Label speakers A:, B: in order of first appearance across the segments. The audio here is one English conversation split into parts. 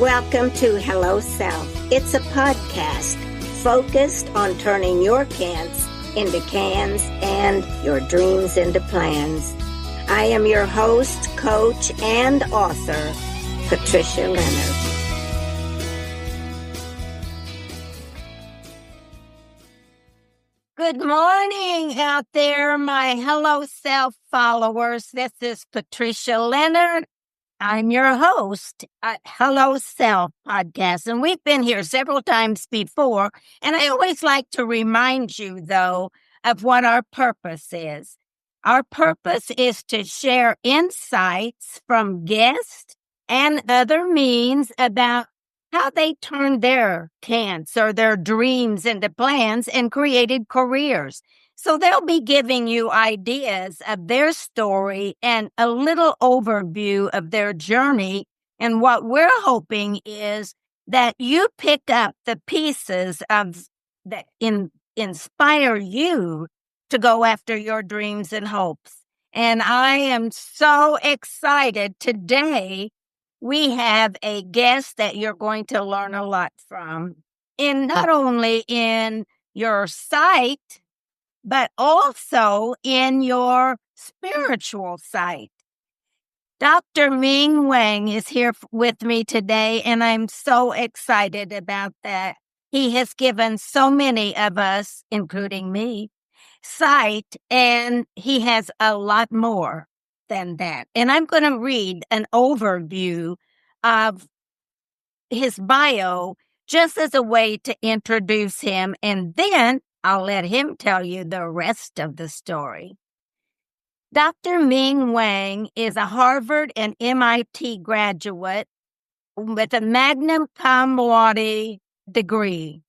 A: Welcome to Hello Self. It's a podcast focused on turning your can'ts into cans and your dreams into plans. I am your host, coach, and author, Patricia Leonard. Good morning out there, my Hello Self followers. This is Patricia Leonard. I'm your host at Hello Self podcast, and we've been here several times before, and I always like to remind you, though, of what our purpose is. Our purpose is to share insights from guests and other means about how they turned their can'ts or their dreams into plans and created careers. So they'll be giving you ideas of their story and a little overview of their journey. And what we're hoping is that you pick up the pieces of that inspire you to go after your dreams and hopes. And I am so excited. Today, we have a guest that you're going to learn a lot from, not only in your sight, but also in your spiritual sight. Dr. Ming Wang is here with me today, and I'm so excited about that. He has given so many of us, including me, sight, and he has a lot more than that. And I'm going to read an overview of his bio just as a way to introduce him, and then I'll let him tell you the rest of the story. Dr. Ming Wang is a Harvard and MIT graduate with a magna cum laude degree.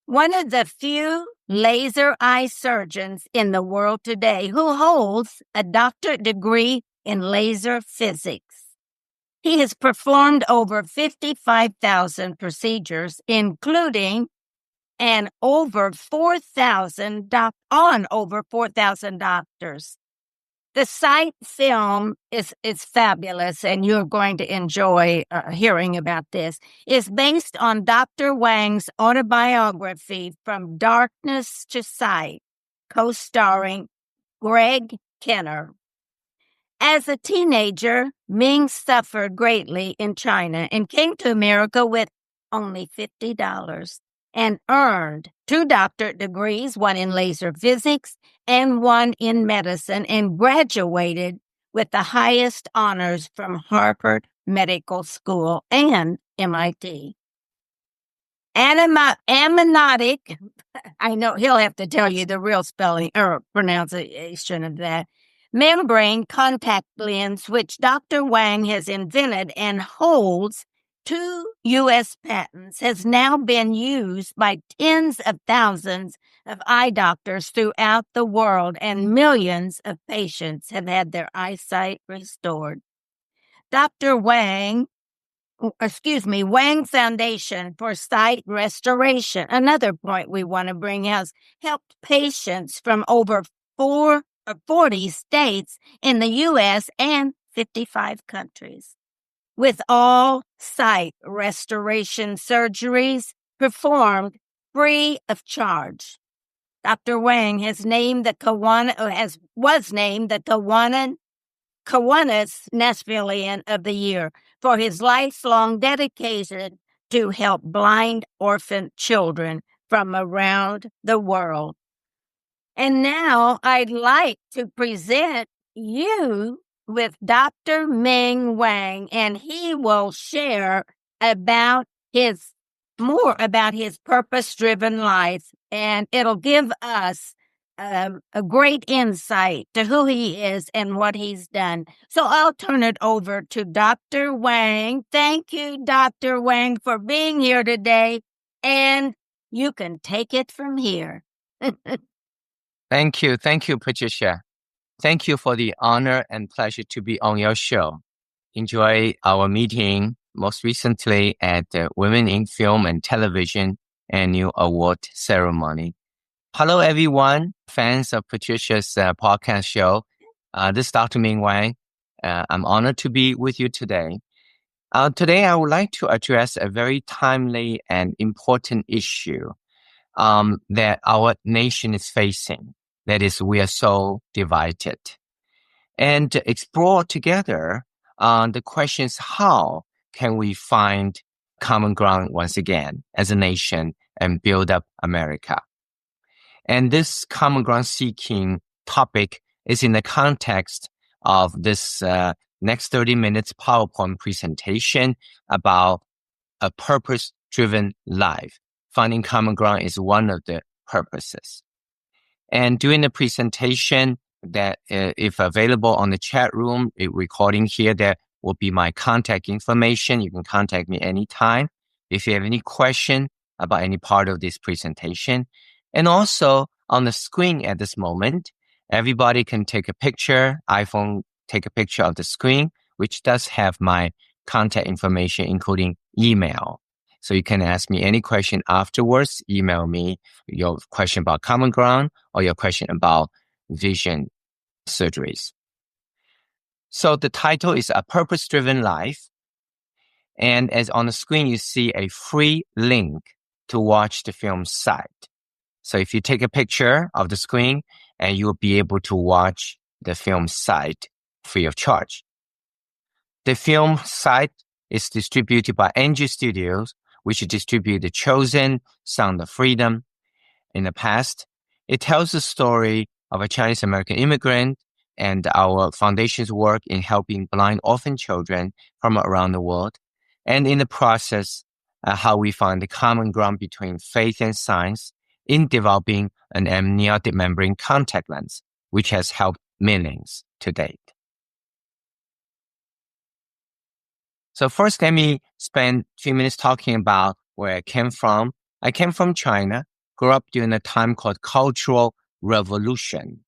A: One of the few laser eye surgeons in the world today who holds a doctorate degree in laser physics. He has performed over 55,000 procedures, including on over 4,000 doctors. The sight film is fabulous, and you're going to enjoy hearing about this. It's based on Dr. Wang's autobiography, From Darkness to Sight, co-starring Greg Kinnear. As a teenager, Ming suffered greatly in China and came to America with only $50 and earned 2 doctorate degrees, one in laser physics and one in medicine, and graduated with the highest honors from Harvard Medical School and MIT. Amniotic, I know he'll have to tell you the real spelling or pronunciation of that, membrane contact lens, which Dr. Wang has invented and holds 2 U.S. patents, has now been used by tens of thousands of eye doctors throughout the world, and millions of patients have had their eyesight restored. Wang Foundation for Sight Restoration, another point we want to bring out, helped patients from over 40 states in the U.S. and 55 countries. With all sight restoration surgeries performed free of charge. Dr. Wang was named the Kiwanis Nashvilleian of the Year for his lifelong dedication to help blind orphan children from around the world. And now I'd like to present you with Dr. Ming Wang, and he will share more about his purpose-driven life, and it'll give us a great insight to who he is and what he's done. So I'll turn it over to Dr. Wang. Thank you, Dr. Wang, for being here today, and you can take it from here.
B: Thank you, Patricia. Thank you for the honor and pleasure to be on your show. Enjoy our meeting most recently at the Women in Film and Television Annual Award Ceremony. Hello, everyone, fans of Patricia's podcast show. This is Dr. Ming Wang. I'm honored to be with you today. Today, I would like to address a very timely and important issue that our nation is facing. That is, we are so divided. And to explore together the questions, how can we find common ground once again as a nation and build up America? And this common ground seeking topic is in the context of this next 30 minutes PowerPoint presentation about a purpose-driven life. Finding common ground is one of the purposes. And during the presentation, that if available on the chat room, recording here, there will be my contact information. You can contact me anytime if you have any question about any part of this presentation. And also on the screen at this moment, everybody can take a picture, iPhone, take a picture of the screen, which does have my contact information, including email. So you can ask me any question afterwards, email me your question about common ground or your question about vision surgeries. So the title is A Purpose-Driven Life. And as on the screen, you see a free link to watch the film site. So if you take a picture of the screen, and you'll be able to watch the film site free of charge. The film site is distributed by NG Studios, which distribute The Chosen, Sound of Freedom. In the past, it tells the story of a Chinese American immigrant and our foundation's work in helping blind orphan children from around the world. And in the process, how we find the common ground between faith and science in developing an amniotic membrane contact lens, which has helped millions to date. So first, let me spend a few minutes talking about where I came from. I came from China, grew up during a time called Cultural Revolution.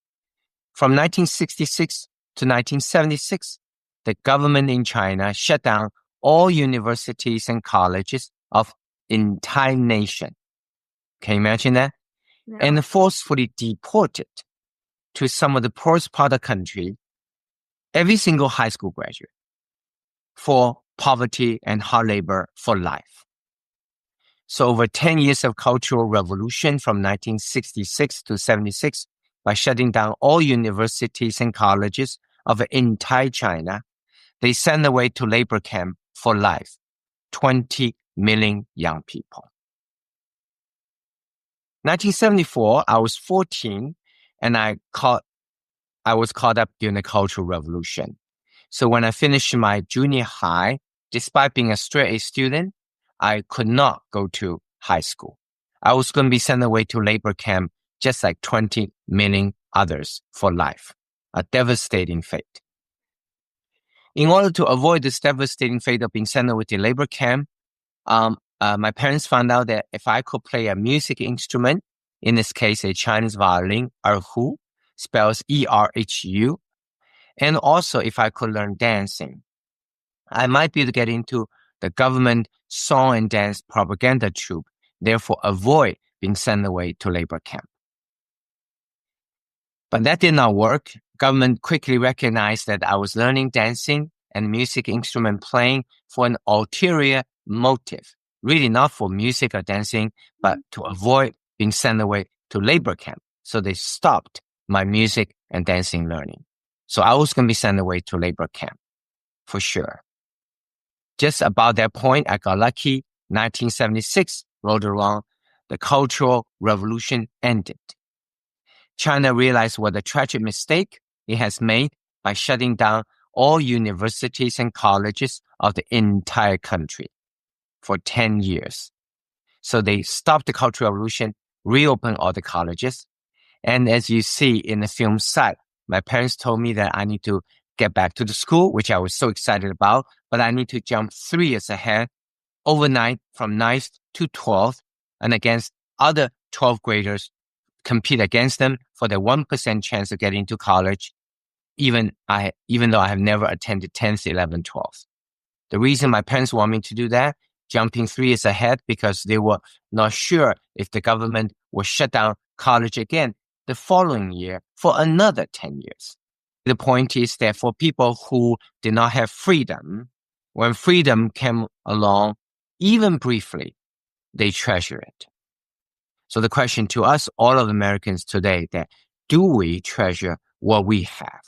B: From 1966 to 1976, the government in China shut down all universities and colleges of entire nation. Can you imagine that?
A: No.
B: And forcefully deported to some of the poorest part of the country every single high school graduate for poverty and hard labor for life. So over 10 years of cultural revolution from 1966 to 76, by shutting down all universities and colleges of entire China, they sent away to labor camp for life 20 million young people. 1974, I was 14, and I was caught up during the Cultural Revolution. So when I finished my junior high, despite being a straight A student, I could not go to high school. I was going to be sent away to labor camp just like 20 million others for life. A devastating fate. In order to avoid this devastating fate of being sent away to labor camp, my parents found out that if I could play a music instrument, in this case, a Chinese violin, erhu, spells E-R-H-U, and also if I could learn dancing, I might be able to get into the government song and dance propaganda troupe, therefore avoid being sent away to labor camp. But that did not work. Government quickly recognized that I was learning dancing and music instrument playing for an ulterior motive, really not for music or dancing, but to avoid being sent away to labor camp. So they stopped my music and dancing learning. So I was going to be sent away to labor camp for sure. Just about that point, I got lucky. 1976 rolled around. The Cultural Revolution ended. China realized what a tragic mistake it has made by shutting down all universities and colleges of the entire country for 10 years. So they stopped the Cultural Revolution, reopened all the colleges. And as you see in the film site, my parents told me that I need to get back to the school, which I was so excited about, but I need to jump 3 years ahead overnight from 9th to 12th and against other 12th graders, compete against them for the 1% chance of getting to college, even though I have never attended 10th, 11th, 12th. The reason my parents want me to do that, jumping 3 years ahead, because they were not sure if the government will shut down college again the following year for another 10 years. The point is that for people who did not have freedom when freedom came along, even briefly, they treasure it. So the question to us, all of Americans today, that do we treasure what we have?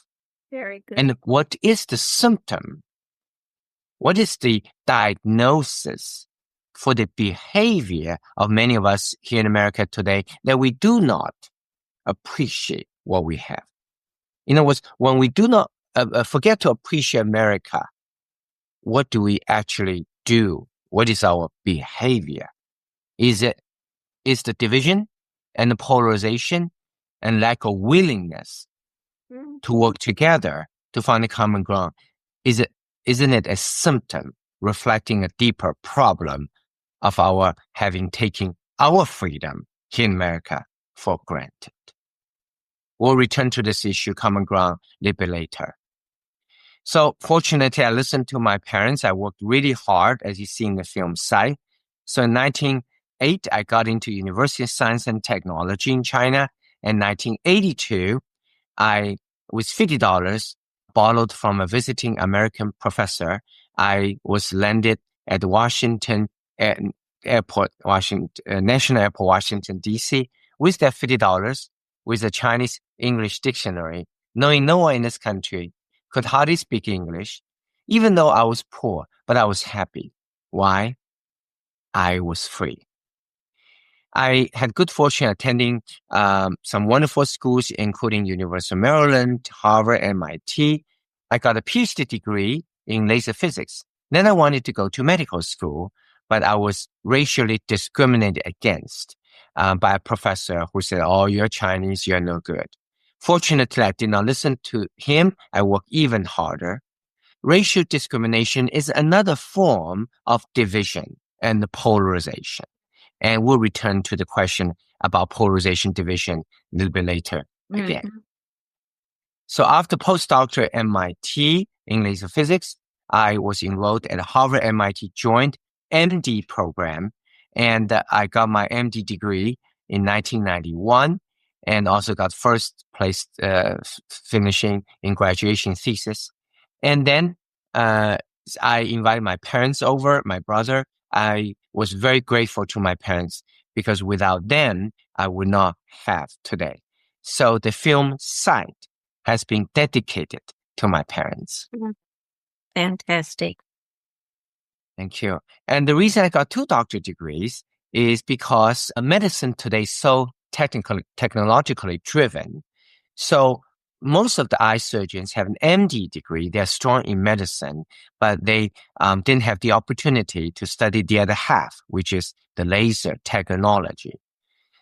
A: Very good.
B: And what is the symptom? What is the diagnosis for the behavior of many of us here in America today that we do not appreciate what we have? In other words, when we do not forget to appreciate America, what do we actually do? What is our behavior? Is the division and the polarization and lack of willingness to work together to find a common ground? Isn't it a symptom reflecting a deeper problem of our having taken our freedom here in America for granted? We'll return to this issue, common ground, a little bit later. So fortunately, I listened to my parents. I worked really hard, as you see in the film Sai. So in 1908, I got into University of Science and Technology in China. In 1982, I, with $50, borrowed from a visiting American professor, I was landed at Washington Airport, National Airport, Washington, D.C., with that $50, with a Chinese English dictionary, knowing no one in this country could hardly speak English, even though I was poor, but I was happy. Why? I was free. I had good fortune attending some wonderful schools, including University of Maryland, Harvard, MIT. I got a PhD degree in laser physics. Then I wanted to go to medical school, but I was racially discriminated against by a professor who said, "Oh, you're Chinese, you're no good." Fortunately, I did not listen to him. I worked even harder. Racial discrimination is another form of division and polarization. And we'll return to the question about polarization division a little bit later again.
A: Mm-hmm.
B: So after postdoctorate at MIT in laser physics, I was enrolled at Harvard MIT joint MD program. And I got my MD degree in 1991 and also got first place finishing in graduation thesis. And then I invited my parents over, my brother. I was very grateful to my parents because without them, I would not have today. So the film Sight has been dedicated to my parents.
A: Fantastic.
B: Thank you. And the reason I got 2 doctorate degrees is because medicine today is so technologically driven. So most of the eye surgeons have an MD degree. They're strong in medicine, but they didn't have the opportunity to study the other half, which is the laser technology.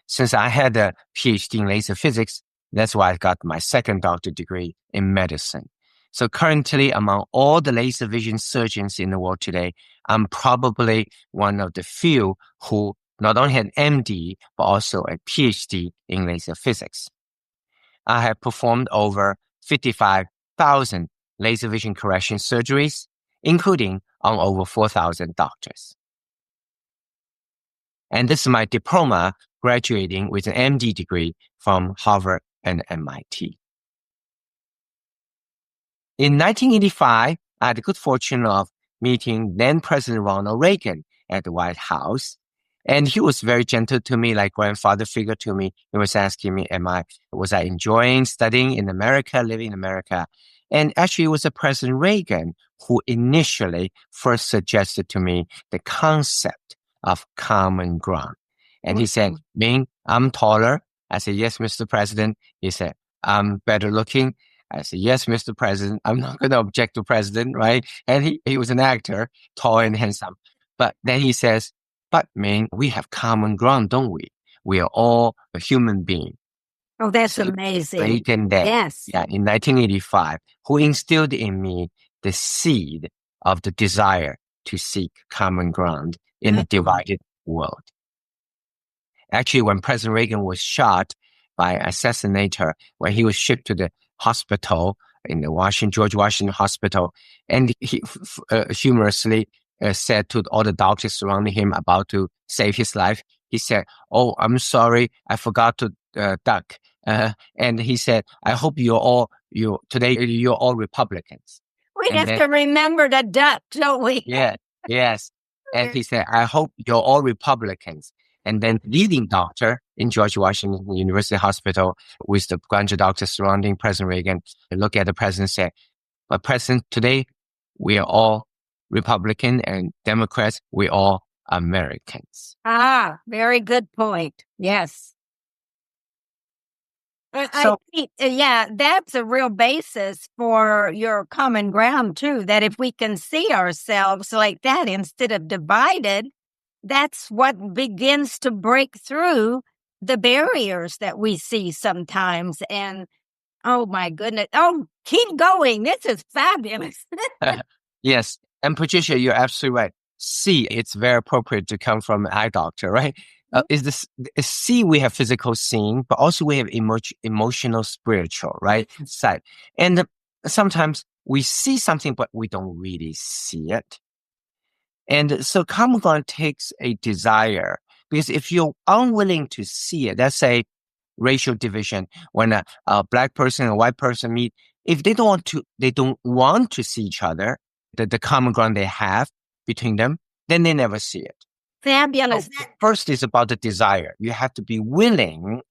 B: Since I had a PhD in laser physics, that's why I got my second doctorate degree in medicine. So currently, among all the laser vision surgeons in the world today, I'm probably one of the few who not only had MD, but also a PhD in laser physics. I have performed over 55,000 laser vision correction surgeries, including on over 4,000 doctors. And this is my diploma, graduating with an MD degree from Harvard and MIT. In 1985, I had the good fortune of meeting then President Ronald Reagan at the White House. And he was very gentle to me, like grandfather figure to me. He was asking me, was I enjoying studying in America, living in America? And actually, it was President Reagan who initially first suggested to me the concept of common ground. And he said, "Ming, I'm taller." I said, "Yes, Mr. President." He said, "I'm better looking." I said, "Yes, Mr. President." I'm not going to object to President, right? And he was an actor, tall and handsome. But then he says, "But Ming, we have common ground, don't we? We are all a human being."
A: Oh, that's amazing.
B: Reagan then,
A: yes.
B: Yeah, in 1985, who instilled in me the seed of the desire to seek common ground in a divided world. Actually, when President Reagan was shot by an assassinator, when he was shipped to the hospital in the George Washington Hospital, and he humorously said to all the doctors surrounding him about to save his life, he said, "Oh, I'm sorry, I forgot to duck." And he said, "I hope today you're all Republicans."
A: We have to remember to duck, don't we?
B: Yeah, yes. And he said, I hope you're all Republicans. And then leading doctor in George Washington University Hospital with the bunch of doctors surrounding President Reagan, look at the president and say, but President, today we are all Republican and Democrats. We're all Americans.
A: Ah, very good point. Yes. I think, that's a real basis for your common ground too, that if we can see ourselves like that instead of divided, that's what begins to break through the barriers that we see sometimes. And oh my goodness. Oh, keep going. This is fabulous.
B: Yes. And Patricia, you're absolutely right. C, it's very appropriate to come from an eye doctor, right? Is C, we have physical seeing, but also we have emotional, spiritual, right? Side. And sometimes we see something, but we don't really see it. And so common ground takes a desire, because if you're unwilling to see it, let's say racial division, when a black person and a white person meet, if they don't want to see each other, the common ground they have between them, then they never see it.
A: Fabulous.
B: So first is about the desire. You have to be willing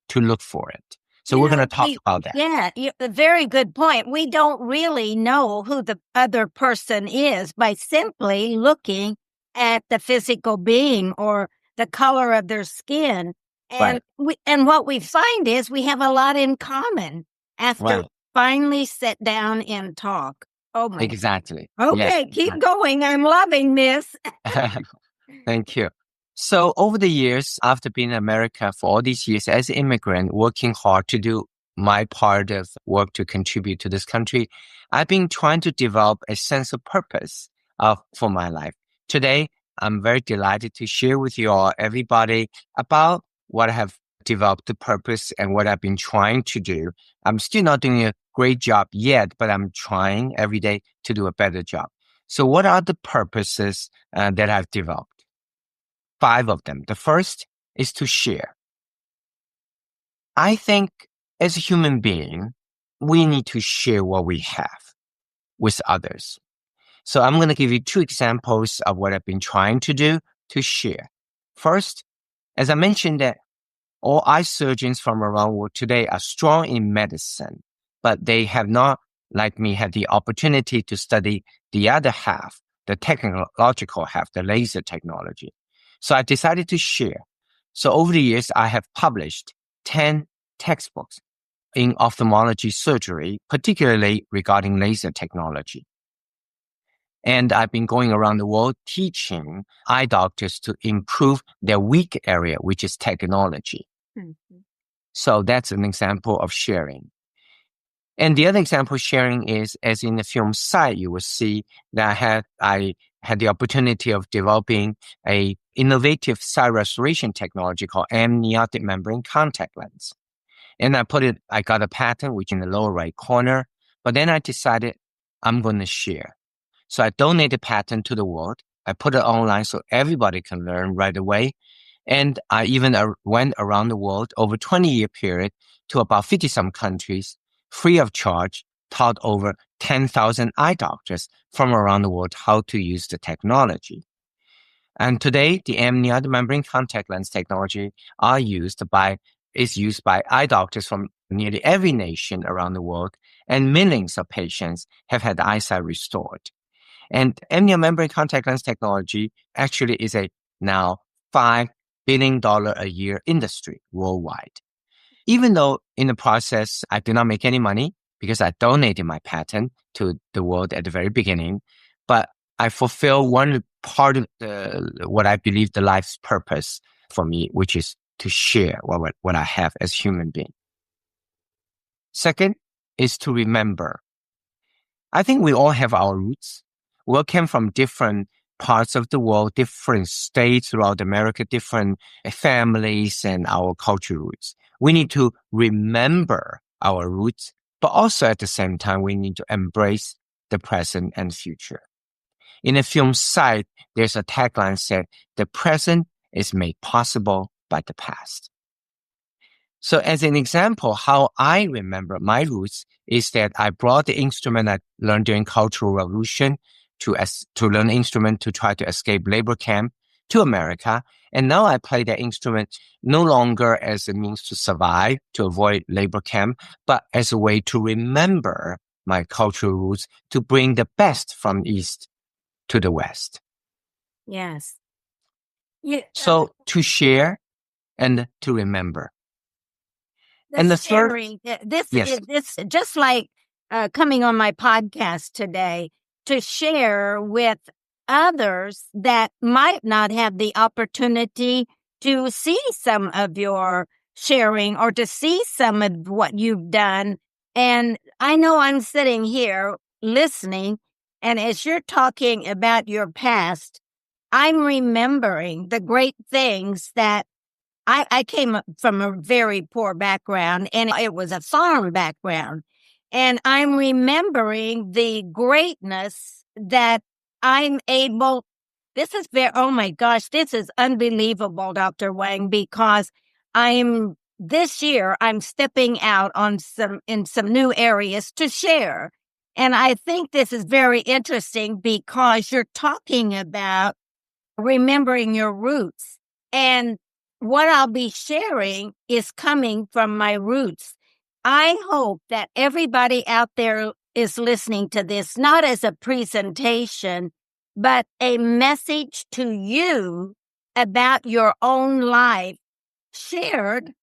B: to look for it. So we're going to talk about that.
A: Yeah, a very good point. We don't really know who the other person is by simply looking at the physical being or the color of their skin. And and what we find is we have a lot in common after finally sit down and talk. Oh my.
B: Exactly.
A: Okay, yes. Keep going. I'm loving this.
B: Thank you. So over the years, after being in America for all these years as an immigrant, working hard to do my part of work to contribute to this country, I've been trying to develop a sense of purpose for my life. Today, I'm very delighted to share with you all, everybody, about what I have developed the purpose and what I've been trying to do. I'm still not doing a great job yet, but I'm trying every day to do a better job. So what are the purposes that I've developed? 5 of them. The first is to share. I think as a human being, we need to share what we have with others. So I'm going to give you 2 examples of what I've been trying to do to share. First, as I mentioned, that all eye surgeons from around the world today are strong in medicine, but they have not, like me, had the opportunity to study the other half, the technological half, the laser technology. So I decided to share. So over the years, I have published 10 textbooks in ophthalmology surgery, particularly regarding laser technology. And I've been going around the world teaching eye doctors to improve their weak area, which is technology. Mm-hmm. So that's an example of sharing. And the other example of sharing is, as in the film Sight, you will see that I had the opportunity of developing a innovative sight restoration technology called amniotic membrane contact lens. And I got a patent, which in the lower right corner, but then I decided I'm going to share. So I donated the patent to the world. I put it online so everybody can learn right away. And I even went around the world over a 20-year period to about 50-some countries, free of charge, taught over 10,000 eye doctors from around the world how to use the technology. And today, the amniotic membrane contact lens technology is used by eye doctors from nearly every nation around the world, and millions of patients have had eyesight restored. And amniotic membrane contact lens technology actually is a now $5 billion a year industry worldwide. Even though in the process, I did not make any money because I donated my patent to the world at the very beginning, but I fulfill one part of what I believe the life's purpose for me, which is to share what I have as a human being. Second is to remember. I think we all have our roots. We all came from different parts of the world, different states throughout America, different families and our cultural roots. We need to remember our roots, but also at the same time, we need to embrace the present and future. In the film Sight, there's a tagline said, "The present is made possible by the past." So as an example, how I remember my roots is that I brought the instrument I learned during Cultural Revolution to learn instrument to try to escape labor camp to America. And now I play that instrument no longer as a means to survive, to avoid labor camp, but as a way to remember my cultural roots, to bring the best from East to the West.
A: Yes. Yeah.
B: So to share and to remember.
A: And the sharing, this
B: yes.
A: is this just like coming on my podcast today to share with others that might not have the opportunity to see some of your sharing or to see some of what you've done. And I know I'm sitting here listening, and as you're talking about your past, I'm remembering the great things that I came from a very poor background, and it was a farm background. And I'm remembering the greatness that I'm able. Oh my gosh, this is unbelievable, Dr. Wang, because this year I'm stepping out in some new areas to share. And I think this is very interesting because you're talking about remembering your roots. And what I'll be sharing is coming from my roots. I hope that everybody out there is listening to this, not as a presentation, but a message to you about your own life shared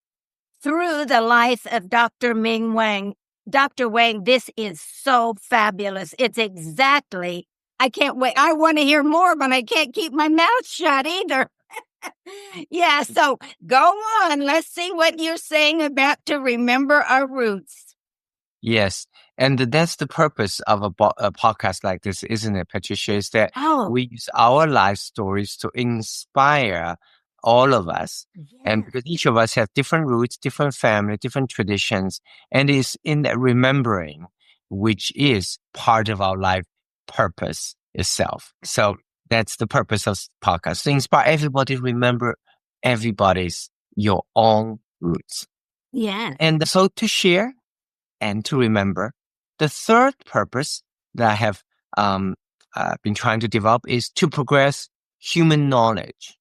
A: through the life of Dr. Ming Wang. Dr. Wang, this is so fabulous. It's exactly, I can't wait. I want to hear more, but I can't keep my mouth shut either. Yeah, so go on. Let's see what you're saying about to remember our roots.
B: Yes. And that's the purpose of a podcast like this, isn't it, Patricia? Is that we use our life stories to inspire all of us. Yeah. And because each of us have different roots, different family, different traditions, and it's in that remembering, which is part of our life purpose itself. So that's the purpose of podcast, to inspire everybody to remember your own roots.
A: Yeah.
B: And so to share and to remember. The third purpose that I have been trying to develop is to progress human knowledge.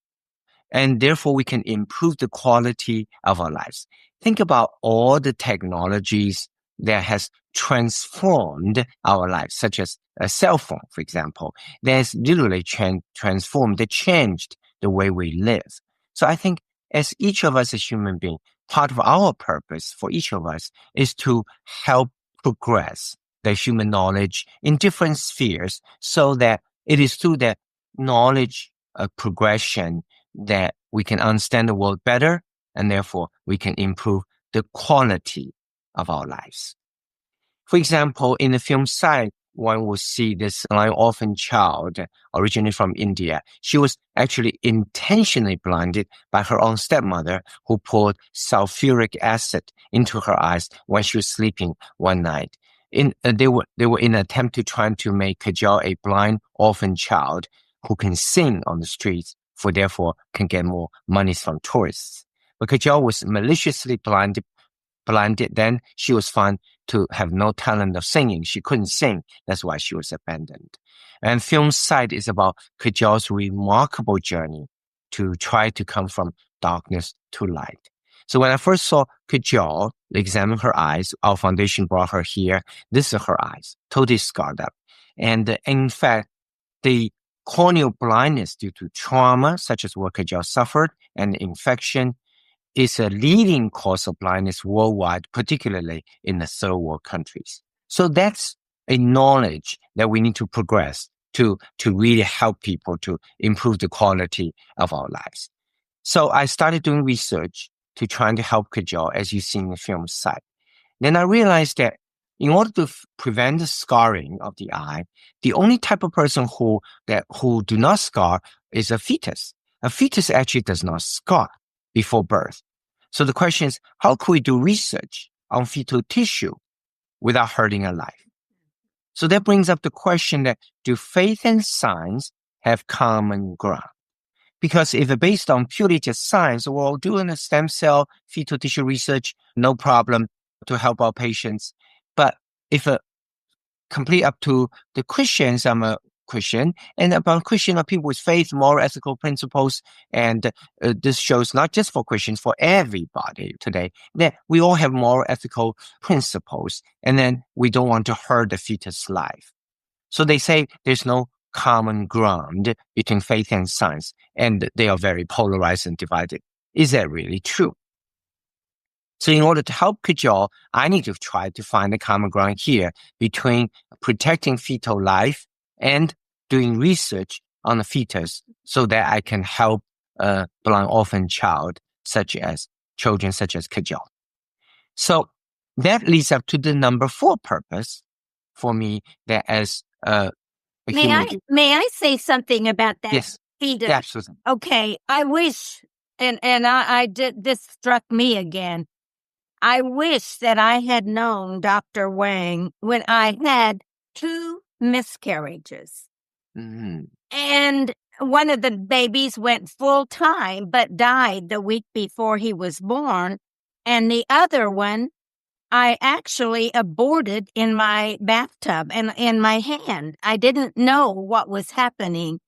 B: And therefore, we can improve the quality of our lives. Think about all the technologies that has transformed our lives, such as a cell phone, for example, that has literally transformed, that changed the way we live. So I think as each of us as human beings, part of our purpose for each of us is to help progress the human knowledge in different spheres so that it is through that knowledge progression that we can understand the world better, and therefore we can improve the quality of our lives. For example, in the film Side, one will see this blind orphan child originally from India. She was actually intentionally blinded by her own stepmother, who poured sulfuric acid into her eyes when she was sleeping one night. They were in an attempt to try to make Kajal a blind orphan child who can sing on the streets, for therefore can get more money from tourists. But Kajal was maliciously blinded. Then she was found to have no talent of singing. She couldn't sing. That's why she was abandoned. And film Sight is about Kajal's remarkable journey to try to come from darkness to light. So when I first saw Kajal examine her eyes, our foundation brought her here. This is her eyes, totally scarred up. And in fact, the corneal blindness due to trauma, such as what Kajal suffered, and infection, is a leading cause of blindness worldwide, particularly in the third world countries. So that's a knowledge that we need to progress to really help people to improve the quality of our lives. So I started doing research to try to help Kajal, as you see in the film Sight. Then I realized that in order to prevent the scarring of the eye, the only type of person who do not scar is a fetus. A fetus actually does not scar before birth. So the question is, how can we do research on fetal tissue without hurting a life? So that brings up the question that, do faith and science have common ground? Because if based on purely just science, well, doing a stem cell fetal tissue research, no problem to help our patients. But if complete up to the Christians, I'm a Christian, and about Christian are people with faith, moral, ethical principles, and this shows not just for Christians, for everybody today, that we all have moral, ethical principles, and then we don't want to hurt the fetus life. So they say there's no common ground between faith and science, and they are very polarized and divided. Is that really true? So in order to help Kajol, I need to try to find a common ground here between protecting fetal life and doing research on the fetus so that I can help a blind orphan child, children such as Kajol. So that leads up to the number 4 purpose for me, that as
A: may I say something about that?
B: Yes.
A: Fetus?
B: Yeah, absolutely.
A: Okay, I wish, and I did, this struck me again. I wish that I had known Dr. Wang when I had 2 miscarriages.
B: Mm-hmm.
A: And one of the babies went full time, but died the week before he was born. And the other one, I actually aborted in my bathtub and in my hand. I didn't know what was happening.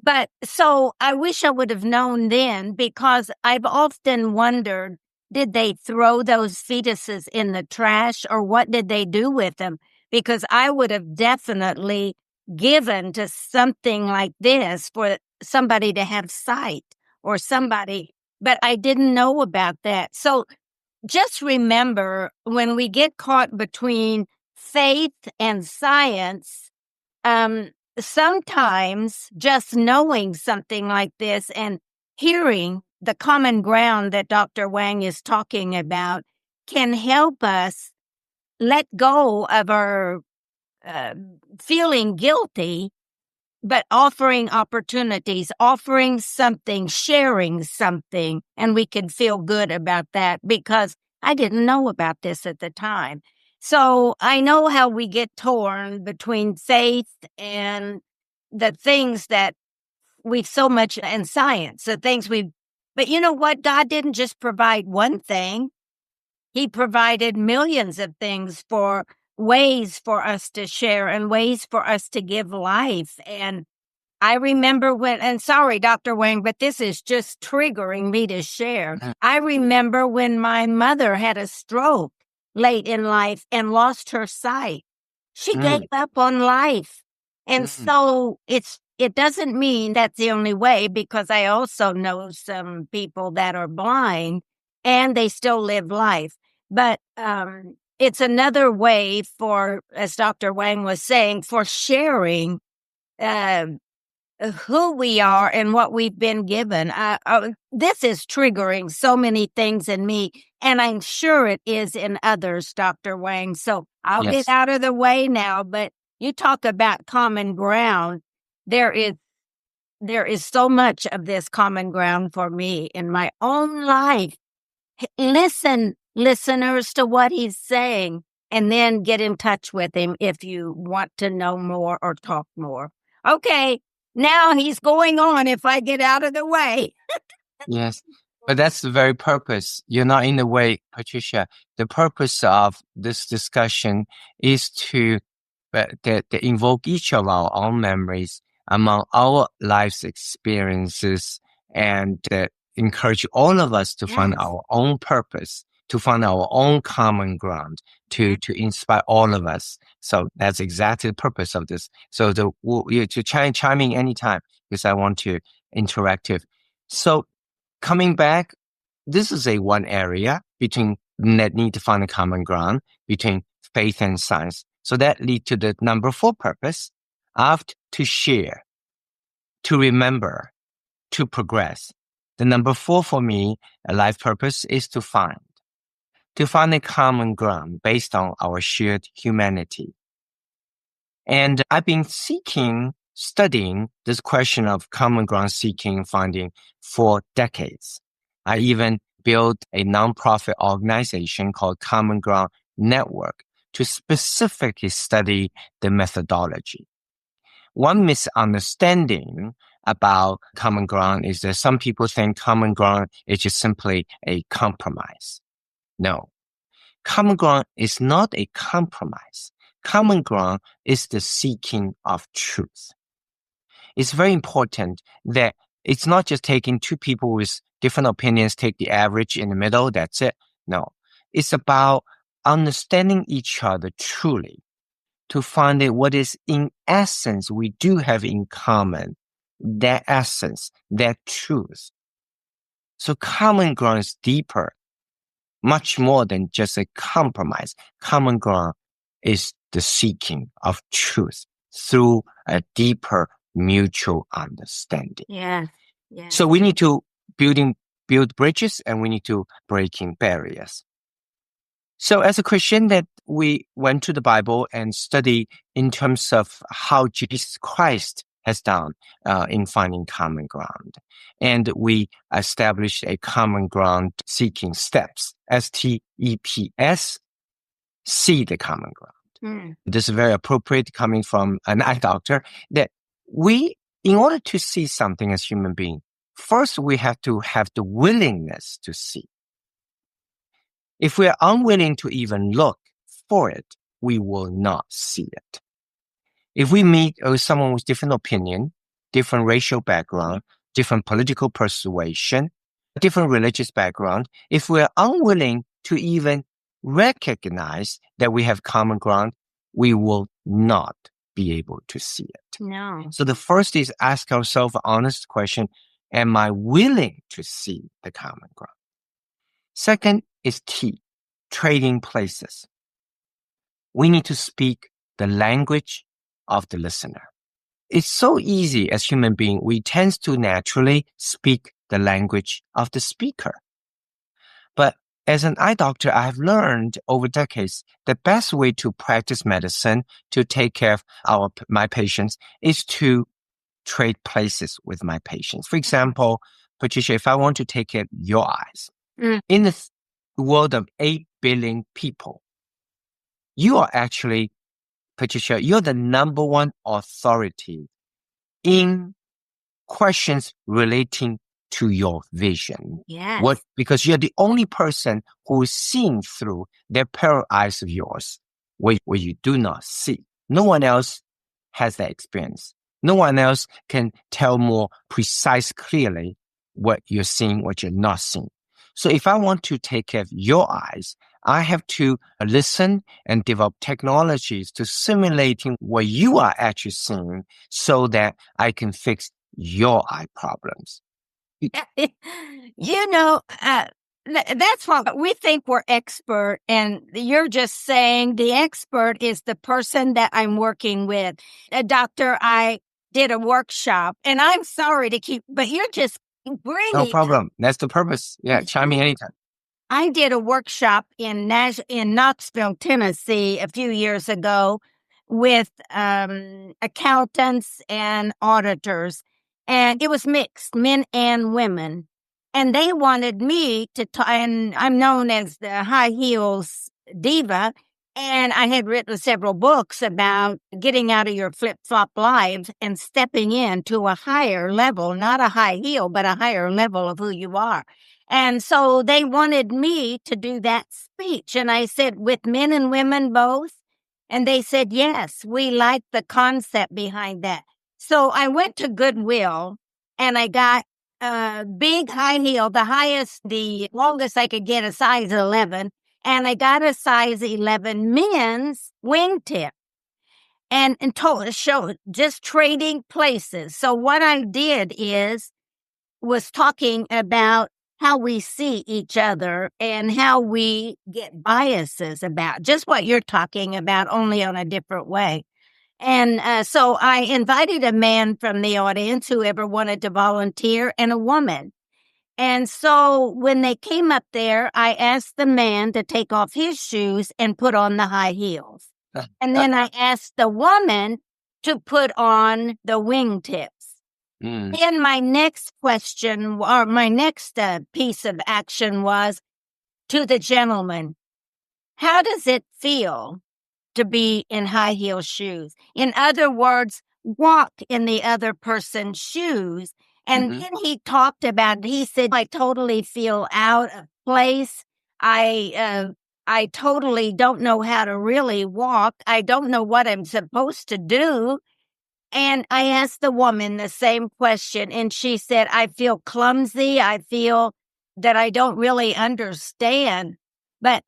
A: But so I wish I would have known then, because I've often wondered, did they throw those fetuses in the trash, or what did they do with them? Because I would have definitely given to something like this for somebody to have sight or somebody, but I didn't know about that. So just remember, when we get caught between faith and science, sometimes just knowing something like this and hearing the common ground that Dr. Wang is talking about can help us let go of our feeling guilty, but offering opportunities, offering something, sharing something, and we can feel good about that, because I didn't know about this at the time. So I know how we get torn between faith and the things that we've so much, and science, the things but you know what? God didn't just provide one thing. He provided millions of things, for ways for us to share and ways for us to give life. And I remember and sorry, Dr. Wang, but this is just triggering me to share. I remember when my mother had a stroke late in life and lost her sight. She gave up on life. And so it doesn't mean that's the only way, because I also know some people that are blind and they still live life. But it's another way for, as Dr. Wang was saying, for sharing who we are and what we've been given. This is triggering so many things in me, and I'm sure it is in others, Dr. Wang. So I'll get out of the way now, but you talk about common ground. There is so much of this common ground for me in my own life. Listen, listeners, to what he's saying, and then get in touch with him if you want to know more or talk more. Okay, now he's going on if I get out of the way.
B: Yes, but that's the very purpose. You're not in the way, Patricia. The purpose of this discussion is to invoke each of our own memories among our life's experiences, and encourage all of us to find our own purpose, to find our own common ground, to inspire all of us. So that's exactly the purpose of this. So to chime in anytime, because I want to interactive. So coming back, this is one area that need to find a common ground between faith and science. So that leads to the number 4 purpose of to share, to remember, to progress. The number 4 for me, a life purpose, is to find a common ground based on our shared humanity. And I've been studying this question of common ground seeking, finding for decades. I even built a nonprofit organization called Common Ground Network to specifically study the methodology. one misunderstanding about common ground is that some people think common ground is just simply a compromise. No. Common ground is not a compromise. Common ground is the seeking of truth. It's very important that it's not just taking two people with different opinions, take the average in the middle, that's it. No. It's about understanding each other truly to find out what is in essence we do have in common, that essence, that truth. So common ground is deeper, much more than just a compromise. Common ground is the seeking of truth through a deeper mutual understanding.
A: Yeah.
B: So we need to build bridges, and we need to breaking barriers. So as a Christian, that we went to the Bible and study in terms of how Jesus Christ has done in finding common ground. And we established a common ground seeking steps, STEPS, see the common ground. This is very appropriate coming from an eye doctor, that we, in order to see something as human being, first we have to have the willingness to see. If we are unwilling to even look for it, we will not see it. If we meet someone with different opinion, different racial background, different political persuasion, different religious background, if we're unwilling to even recognize that we have common ground, we will not be able to see it.
A: No.
B: So the first is ask ourselves an honest question, am I willing to see the common ground? Second is T, trading places. We need to speak the language of the listener. It's so easy as human beings. We tend to naturally speak the language of the speaker. But as an eye doctor, I have learned over decades the best way to practice medicine, to take care of my patients, is to trade places with my patients. For example, Patricia, if I want to take care of your eyes, in the world of 8 billion people, you are actually, Patricia, you're the number one authority in questions relating to your vision.
A: Yes.
B: Because you're the only person who is seeing through their pair of eyes of yours where you do not see. No one else has that experience. No one else can tell more precise, clearly what you're seeing, what you're not seeing. So if I want to take care of your eyes, I have to listen and develop technologies to simulating what you are actually seeing so that I can fix your eye problems.
A: That's what we think we're expert, and you're just saying the expert is the person that I'm working with. Doctor, I did a workshop, and I'm sorry to keep, but you're just bringing.
B: No problem. That's the purpose. Yeah, chime in anytime.
A: I did a workshop in Knoxville, Tennessee a few years ago with accountants and auditors, and it was mixed, men and women. And they wanted me to and I'm known as the high heels diva, and I had written several books about getting out of your flip-flop lives and stepping into a higher level, not a high heel, but a higher level of who you are. And so they wanted me to do that speech. And I said, with men and women both? And they said, yes, we like the concept behind that. So I went to Goodwill and I got a big high heel, the longest I could get, a size 11. And I got a size 11 men's wingtip. And told a show, just trading places. So what I did was talking about how we see each other and how we get biases about just what you're talking about, only on a different way. And so I invited a man from the audience, whoever wanted to volunteer, and a woman. And so when they came up there, I asked the man to take off his shoes and put on the high heels. And then I asked the woman to put on the wingtips. Then my next question, or my next piece of action, was to the gentleman, how does it feel to be in high heel shoes? In other words, walk in the other person's shoes. And then he talked about, he said, I totally feel out of place. I totally don't know how to really walk. I don't know what I'm supposed to do. And I asked the woman the same question, and she said, I feel clumsy. I feel that I don't really understand. But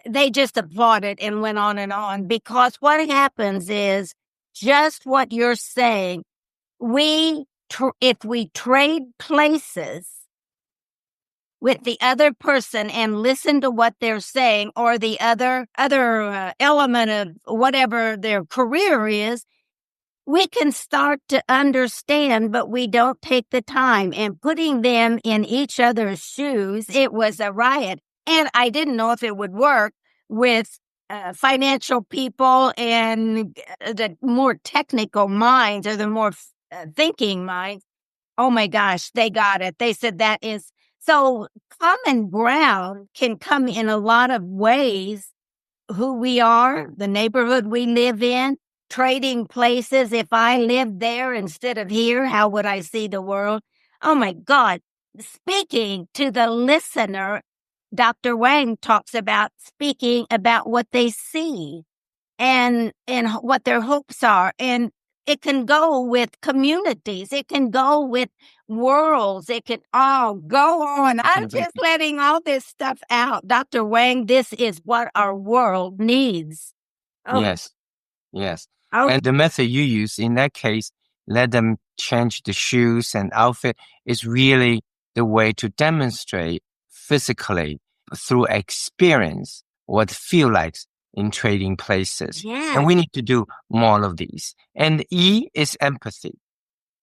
A: they just applauded and went on, because what happens is just what you're saying. If we trade places with the other person and listen to what they're saying, or the other element of whatever their career is, we can start to understand, but we don't take the time. And putting them in each other's shoes, it was a riot. And I didn't know if it would work with financial people and the more technical minds, or the more thinking minds. Oh my gosh, they got it. They said that is so. Common ground can come in a lot of ways. Who we are, the neighborhood we live in, trading places. If I lived there instead of here, how would I see the world? Oh my God. Speaking to the listener, Dr. Wang talks about speaking about what they see and what their hopes are. And it can go with communities. It can go with worlds. It can all go on. I'm just letting all this stuff out. Dr. Wang, this is what our world needs. Oh.
B: Yes.
A: Oh.
B: And the method you use in that case, let them change the shoes and outfit, is really the way to demonstrate physically through experience what it feels like in trading places.
A: Yeah.
B: And we need to do more of these. And E is empathy.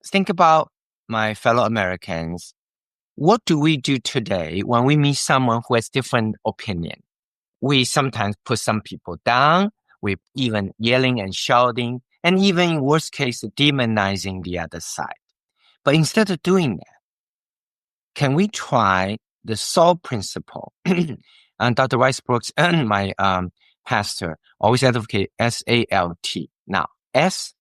B: Think about my fellow Americans. What do we do today when we meet someone who has different opinion? We sometimes put some people down. We're even yelling and shouting, and even in worst case, demonizing the other side. But instead of doing that, can we try the SALT principle? And Dr. Rice Brooks and my pastor always advocate SALT. Now, S,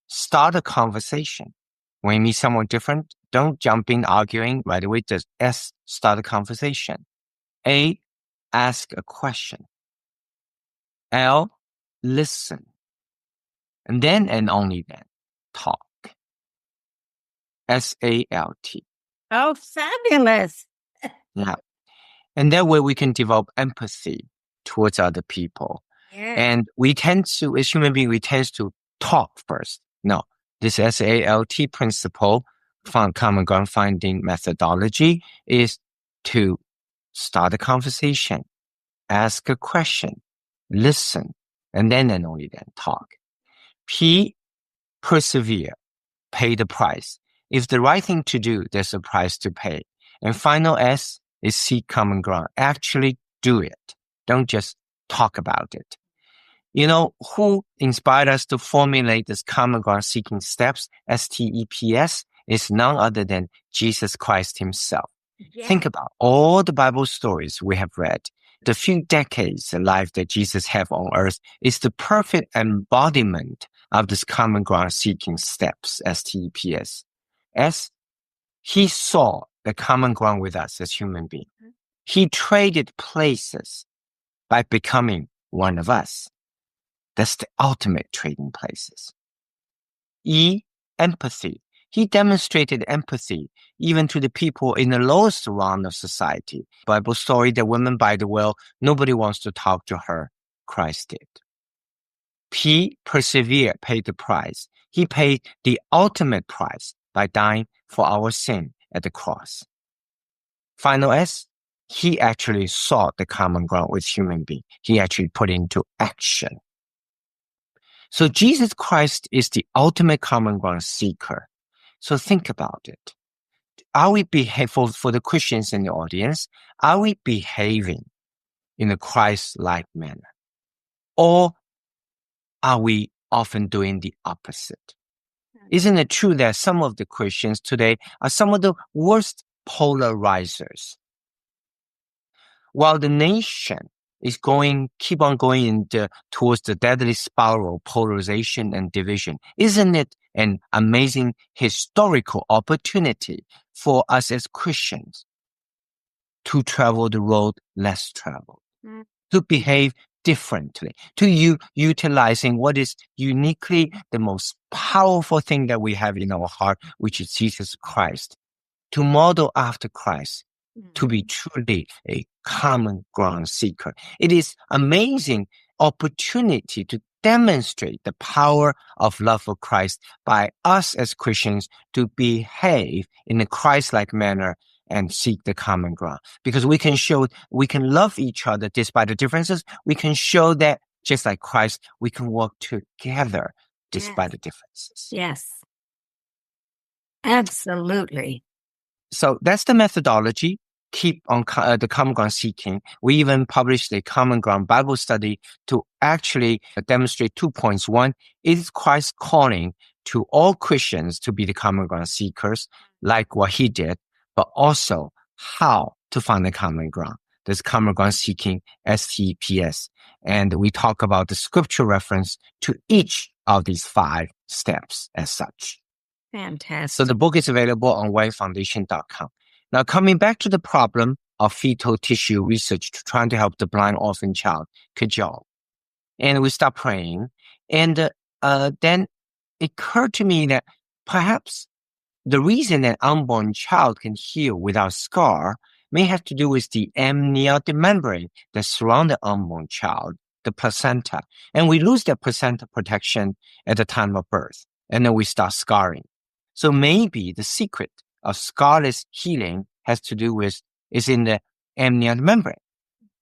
B: start a conversation. When you meet someone different, don't jump in arguing right away. Just S, start a conversation. A, ask a question. L, listen. And then and only then, talk. SALT.
A: Oh, fabulous.
B: Yeah. And that way we can develop empathy towards other people.
A: Yeah.
B: And we tend to, as human beings, we tend to talk first. No, this SALT principle, common ground finding methodology, is to start a conversation, ask a question, listen, and then and only then talk. P, persevere, pay the price. If the right thing to do, there's a price to pay. And final S is seek common ground. Actually do it. Don't just talk about it. You know, who inspired us to formulate this common ground seeking steps, STEPS, is none other than Jesus Christ himself.
A: Yeah.
B: Think about all the Bible stories we have read. The few decades of life that Jesus had on earth is the perfect embodiment of this common ground seeking steps, STEPS. As he saw the common ground with us as human beings. He traded places by becoming one of us. That's the ultimate trading places. E, empathy. He demonstrated empathy even to the people in the lowest round of society. Bible story, the woman by the well, nobody wants to talk to her. Christ did. P, persevere, paid the price. He paid the ultimate price by dying for our sin at the cross. Final S, he actually sought the common ground with human beings. He actually put into action. So Jesus Christ is the ultimate common ground seeker. So think about it. Are we for the Christians in the audience, are we behaving in a Christ-like manner? Or are we often doing the opposite? Isn't it true that some of the Christians today are some of the worst polarizers? While the nation is keep on going towards the deadly spiral, polarization and division. Isn't it an amazing historical opportunity for us as Christians to travel the road less traveled, to behave differently, to utilizing what is uniquely the most powerful thing that we have in our heart, which is Jesus Christ, to model after Christ, to be truly a common ground seeker. It is amazing opportunity to demonstrate the power of love for Christ by us as Christians to behave in a Christ-like manner and seek the common ground. Because we can love each other despite the differences. We can show that just like Christ, we can work together despite the differences.
A: Yes. Absolutely.
B: So that's the methodology. Keep on the common ground seeking. We even published a common ground Bible study to actually demonstrate 2 points. One, is Christ calling to all Christians to be the common ground seekers, like what he did, but also how to find the common ground. There's common ground seeking, STPS. And we talk about the scripture reference to each of these 5 steps as such.
A: Fantastic.
B: So the book is available on wangfoundation.com. Now, coming back to the problem of fetal tissue research to trying to help the blind orphan child, Kajal. And we start praying. And then it occurred to me that perhaps the reason an unborn child can heal without scar may have to do with the amniotic membrane that surrounds the unborn child, the placenta. And we lose that placenta protection at the time of birth. And then we start scarring. So maybe the secret of scarless healing has to do with is in the amniotic membrane.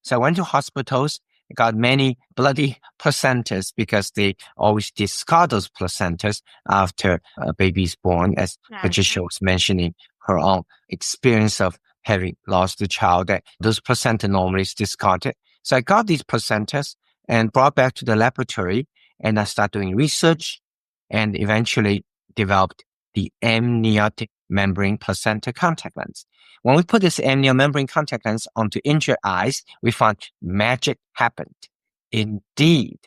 B: So I went to hospitals, got many bloody placentas because they always discard those placentas after a baby is born, as Patricia was mentioning her own experience of having lost the child, that those placenta normally is discarded. So I got these placentas and brought back to the laboratory, and I started doing research and eventually developed the amniotic membrane placenta contact lens. When we put this amniotic membrane contact lens onto injured eyes, we found magic happened. Indeed,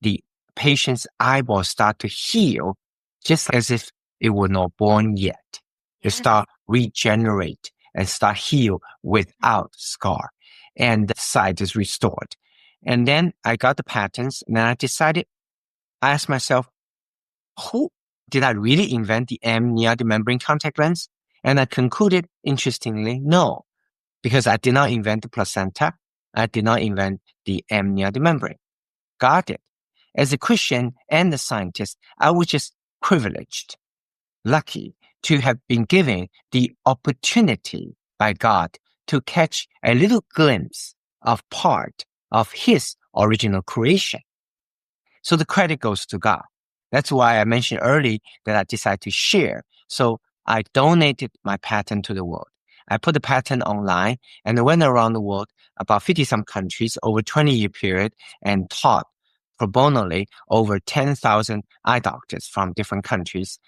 B: the patient's eyeballs start to heal just as if it were not born yet. They start regenerate and start heal without scar, and the sight is restored. And then I got the patents, and then I asked myself, did I really invent the amniotic membrane contact lens? And I concluded, interestingly, no, because I did not invent the placenta. I did not invent the amniotic membrane. Got it. As a Christian and a scientist, I was just privileged, lucky to have been given the opportunity by God to catch a little glimpse of part of his original creation. So the credit goes to God. That's why I mentioned early that I decided to share. So I donated my patent to the world. I put the patent online and I went around the world, about 50-some countries over 20-year period, and taught pro bono over 10,000 eye doctors from different countries.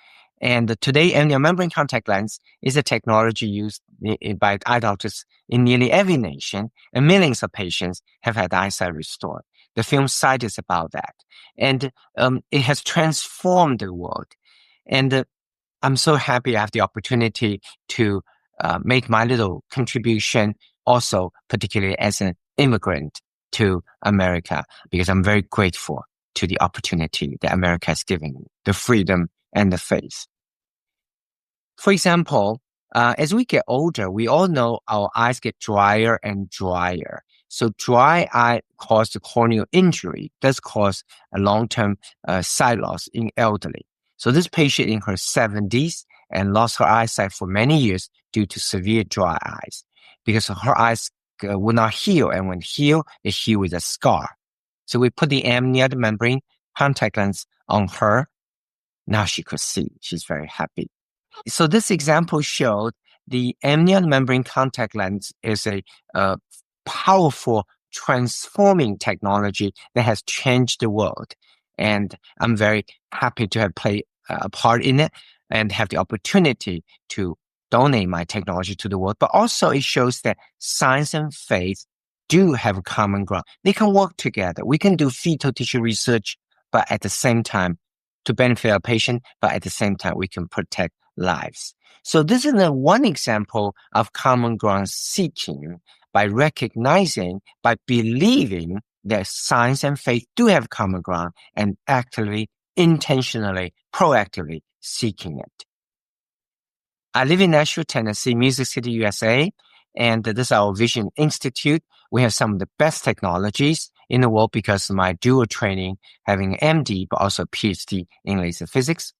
B: And today, amniotic membrane contact lens is a technology used by eye doctors in nearly every nation, and millions of patients have had eyesight restored. The film Sight is about that. And it has transformed the world. And I'm so happy I have the opportunity to make my little contribution also, particularly as an immigrant to America, because I'm very grateful to the opportunity that America has given me, the freedom and the faith. For example, as we get older, we all know our eyes get drier and drier. So dry eye causes corneal injury, does cause a long-term sight loss in elderly. So this patient in her 70s and lost her eyesight for many years due to severe dry eyes because her eyes will not heal, and when heal, they heal with a scar. So we put the amniotic membrane contact lens on her. Now she could see. She's very happy. So this example showed the amniotic membrane contact lens is a powerful transforming technology that has changed the world. And I'm very happy to have played a part in it and have the opportunity to donate my technology to the world. But also it shows that science and faith do have common ground. They can work together. We can do fetal tissue research, but at the same time to benefit our patient, but at the same time we can protect lives. So this is one example of common ground seeking by recognizing, by believing that science and faith do have common ground and actively, intentionally, proactively seeking it. I live in Nashville, Tennessee, Music City, USA, and this is our Vision Institute. We have some of the best technologies in the world because of my dual training, having an MD, but also a PhD in laser physics.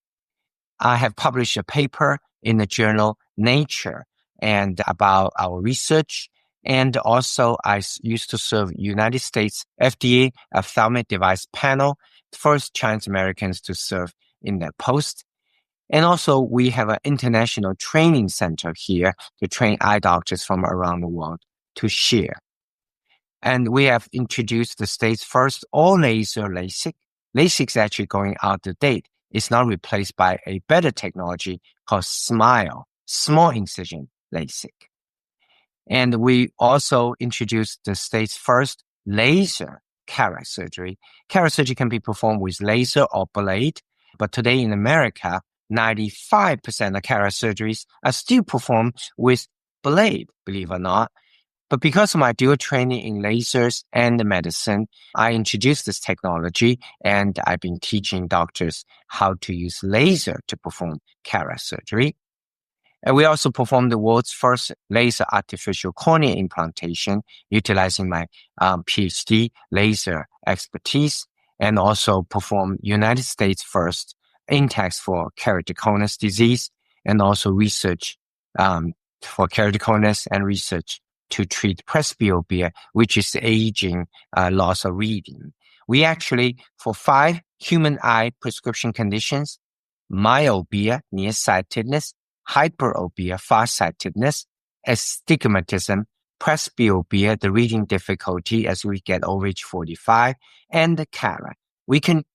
B: I have published a paper in the journal Nature and about our research. And also I used to serve United States FDA ophthalmic device panel, first Chinese Americans to serve in that post. And also we have an international training center here to train eye doctors from around the world to share. And we have introduced the state's first all-laser LASIK. LASIK is actually going out of date. It's now replaced by a better technology called SMILE, small incision LASIK. And we also introduced the state's first laser cataract surgery. Cataract surgery can be performed with laser or blade, but today in America, 95% of cataract surgeries are still performed with blade, believe it or not. But because of my dual training in lasers and medicine, I introduced this technology and I've been teaching doctors how to use laser to perform cataract surgery. And we also performed the world's first laser artificial cornea implantation, utilizing my PhD laser expertise, and also performed United States first intact for keratoconus disease, and also research for keratoconus and research to treat presbyopia, which is aging, loss of reading. We actually, for 5 human eye prescription conditions, myopia, nearsightedness, hyperopia, farsightedness, astigmatism, presbyopia, the reading difficulty as we get over age 45, and the cataract. We can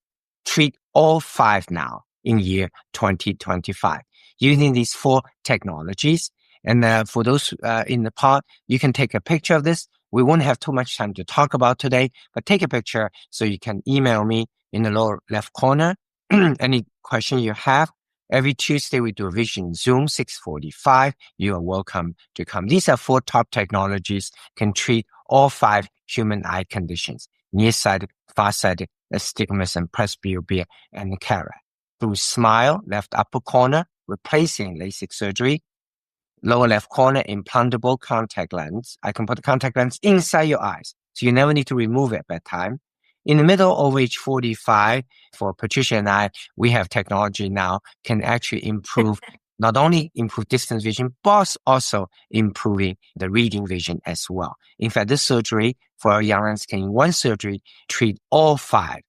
B: treat all 5 now in year 2025 using these 4 technologies. And for those in the pod, you can take a picture of this. We won't have too much time to talk about today, but take a picture so you can email me in the lower left corner. Any question you have. Every Tuesday, we do a Vision Zoom, 6:45. You are welcome to come. These are 4 top technologies, can treat all 5 human eye conditions: nearsighted, farsighted, astigmatism, presbyopia, and cataract. Through SMILE, left upper corner, replacing LASIK surgery. Lower left corner, implantable contact lens. I can put the contact lens inside your eyes, so you never need to remove it at bedtime. In the middle, over age 45, for Patricia and I, we have technology now can actually improve, not only improve distance vision, but also improving the reading vision as well. In fact, this surgery for our young ones can in one surgery treat all five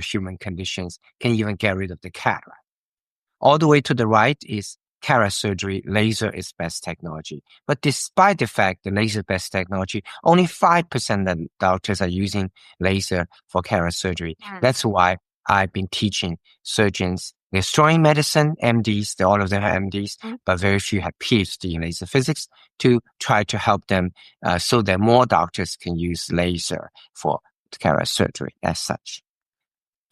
B: human conditions, can even get rid of the cataract. All the way to the right is cataract surgery. Laser is best technology. But despite the fact the laser is best technology, only 5% of doctors are using laser for cataract surgery. That's why I've been teaching surgeons. They're strong in medicine, MDs, all of them are MDs, but very few have PhD in laser physics to try to help them so that more doctors can use laser for cataract surgery as such.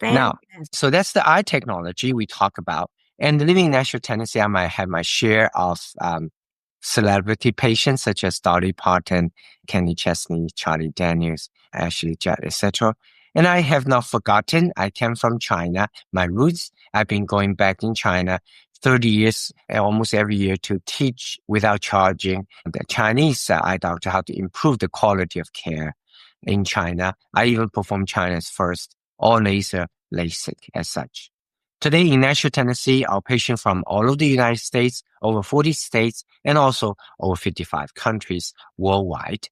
B: Now, so that's the eye technology we talk about. And living in Nashville, Tennessee, I might have my share of celebrity patients such as Dolly Parton, Kenny Chesney, Charlie Daniels, Ashley Judd, etc. And I have not forgotten, I came from China, my roots. I've been going back in China 30 years, almost every year, to teach without charging the Chinese eye doctor how to improve the quality of care in China. I even performed China's first all-laser LASIK as such. Today in Nashville, Tennessee, our patients from all over the United States, over 40 states, and also over 55 countries worldwide.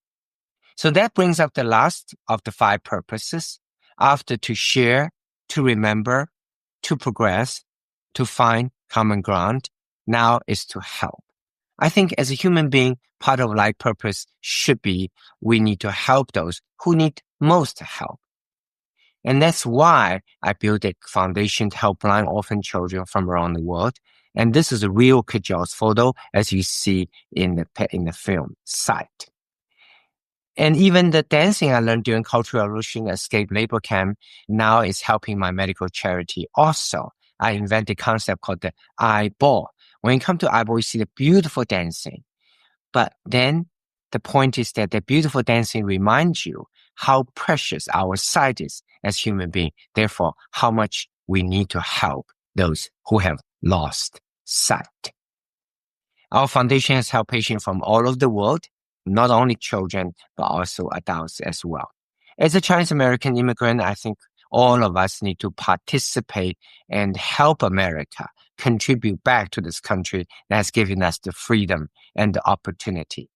B: So that brings up the last of the 5 purposes. After to share, to remember, to progress, to find common ground, now is to help. I think as a human being, part of life purpose should be we need to help those who need most help. And that's why I built a foundation to help blind orphan children from around the world. And this is a real Kajol's photo, as you see in the film site. And even the dancing I learned during Cultural Revolution Escape Labor Camp now is helping my medical charity also. I invented a concept called the eyeball. When you come to eyeball, you see the beautiful dancing. But then the point is that the beautiful dancing reminds you how precious our sight is as human beings. Therefore, how much we need to help those who have lost sight. Our foundation has helped patients from all over the world, not only children, but also adults as well. As a Chinese American immigrant, I think all of us need to participate and help America contribute back to this country that has given us the freedom and the opportunity.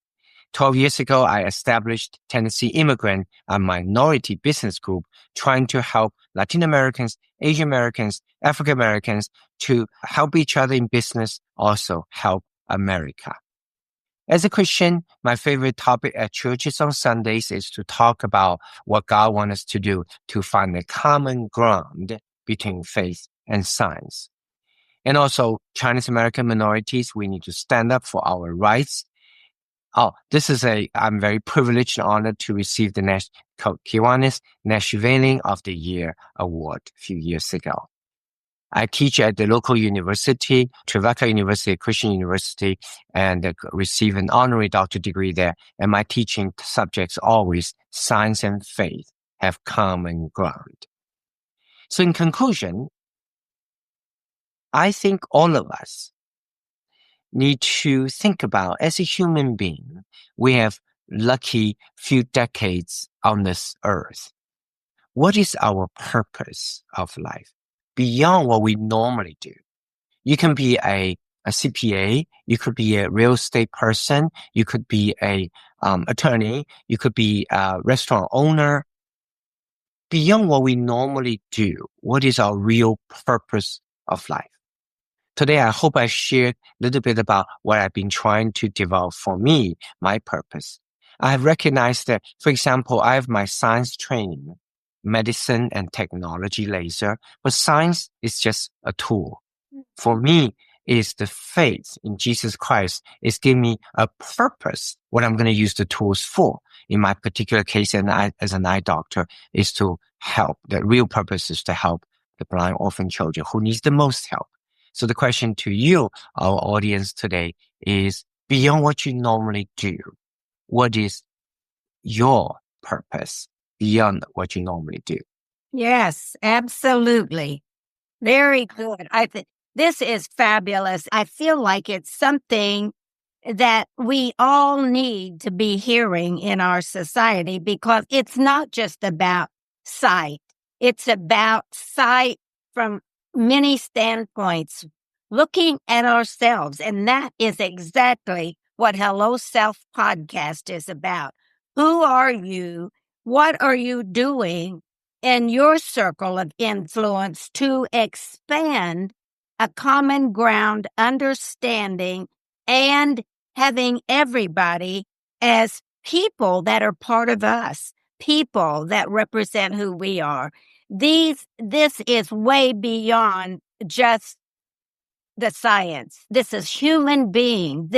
B: 12 years ago, I established Tennessee Immigrant, a minority business group trying to help Latin Americans, Asian Americans, African Americans to help each other in business, also help America. As a Christian, my favorite topic at churches on Sundays is to talk about what God wants us to do to find a common ground between faith and science. And also, Chinese American minorities, we need to stand up for our rights. I'm very privileged and honored to receive the Kiwanis Nashvalian of the Year award a few years ago. I teach at the local university, Trevecca University, Christian University, and receive an honorary doctorate degree there. And my teaching subjects always science and faith have common ground. So in conclusion, I think all of us need to think about, as a human being, we have lucky few decades on this earth. What is our purpose of life beyond what we normally do? You can be a CPA, you could be a real estate person, you could be a attorney, you could be a restaurant owner. Beyond what we normally do, what is our real purpose of life? Today, I hope I shared a little bit about what I've been trying to develop for me, my purpose. I have recognized that, for example, I have my science training, medicine and technology laser, but science is just a tool. For me, is the faith in Jesus Christ is giving me a purpose, what I'm going to use the tools for. In my particular case, as an eye doctor, is to help. The real purpose is to help the blind orphan children who needs the most help. So the question to you, our audience today, is beyond what you normally do, what is your purpose beyond what you normally do?
A: Yes, absolutely. Very good. I think this is fabulous. I feel like it's something that we all need to be hearing in our society, because it's not just about sight. It's about sight from many standpoints, looking at ourselves. And that is exactly what Hello Self podcast is about. Who are you? What are you doing in your circle of influence to expand a common ground understanding and having everybody as people that are part of us, people that represent who we are? This is way beyond just the science. This is human being.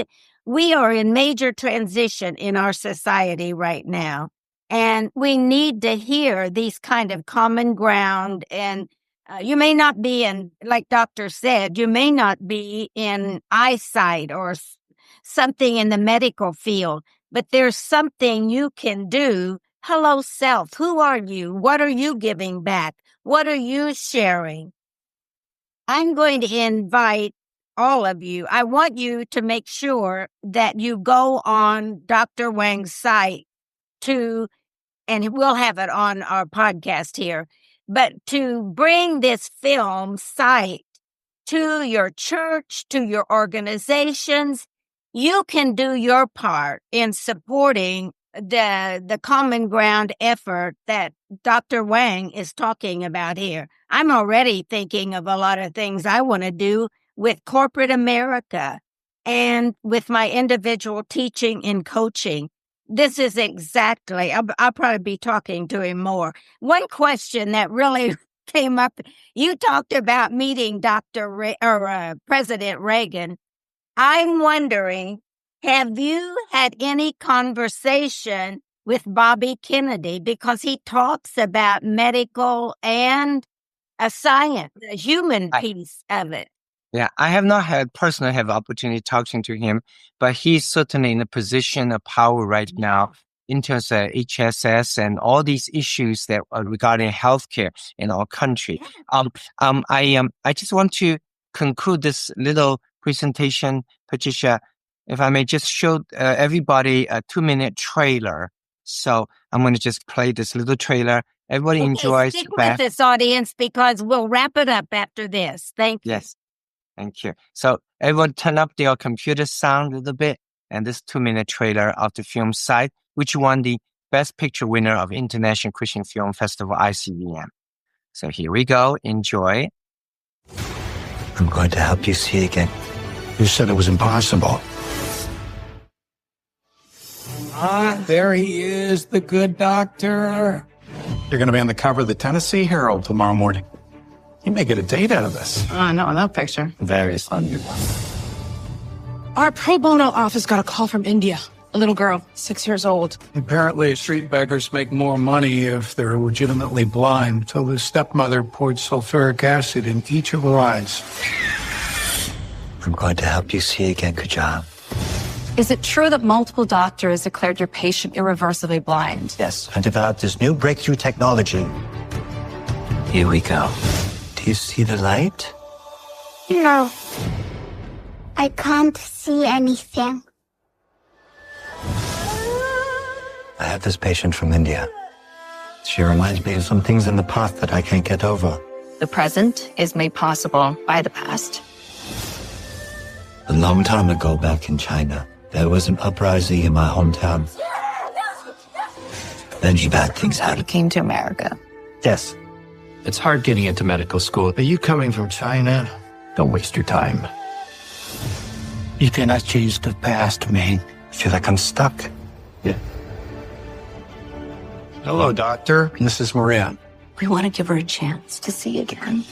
A: We are in major transition in our society right now. And we need to hear these kind of common ground. And you may not be in, like Doctor said, you may not be in eyesight or something in the medical field, but there's something you can do. Hello, self. Who are you? What are you giving back? What are you sharing? I'm going to invite all of you. I want you to make sure that you go on Dr. Wang's site and we'll have it on our podcast here, but to bring this film site to your church, to your organizations. You can do your part in supporting the common ground effort that Dr. Wang is talking about here. I'm already thinking of a lot of things I want to do with corporate America and with my individual teaching and coaching. This is exactly, I'll probably be talking to him more. One question that really came up, you talked about meeting President Reagan. I'm wondering, have you had any conversation with Bobby Kennedy because he talks about medical and a science, the human piece of it.
B: Yeah, I have not had personally have opportunity talking to him, but he's certainly in a position of power right now in terms of HSS and all these issues that are regarding healthcare in our country. I just want to conclude this little presentation, Patricia, if I may just show everybody a 2-minute trailer. So I'm going to just play this little trailer. Everybody enjoys.
A: Stick with this, audience, because we'll wrap it up after this. Thank you.
B: Yes. Thank you. So everyone turn up their computer sound a little bit. And this 2-minute trailer of the film Sight, which won the Best Picture winner of International Christian Film Festival, ICVM. So here we go. Enjoy.
C: I'm going to help you see again.
D: You said it was impossible. There he is, the good doctor. You're going to be on the cover of the Tennessee Herald tomorrow morning. You may get a date out of this.
E: I know, that picture.
D: Very fun.
E: Our pro bono office got a call from India. A little girl, 6 years old.
D: Apparently, street beggars make more money if they're legitimately blind, so the stepmother poured sulfuric acid in each of her eyes.
C: I'm going to help you see again, Kajal.
E: Is it true that multiple doctors declared your patient irreversibly blind?
C: Yes, I developed this new breakthrough technology. Here we go. Do you see the light?
F: No. I can't see anything.
C: I have this patient from India. She reminds me of some things in the past that I can't get over.
E: The present is made possible by the past.
C: A long time ago back in China, there was an uprising in my hometown. Then bad things happened.
E: You came to America.
C: Yes.
D: It's hard getting into medical school. Are you coming from China? Don't waste your time. You cannot change the past, Ming.
C: I feel like I'm stuck.
D: Yeah. Hello, doctor. This is Maria.
E: We want to give her a chance to see again.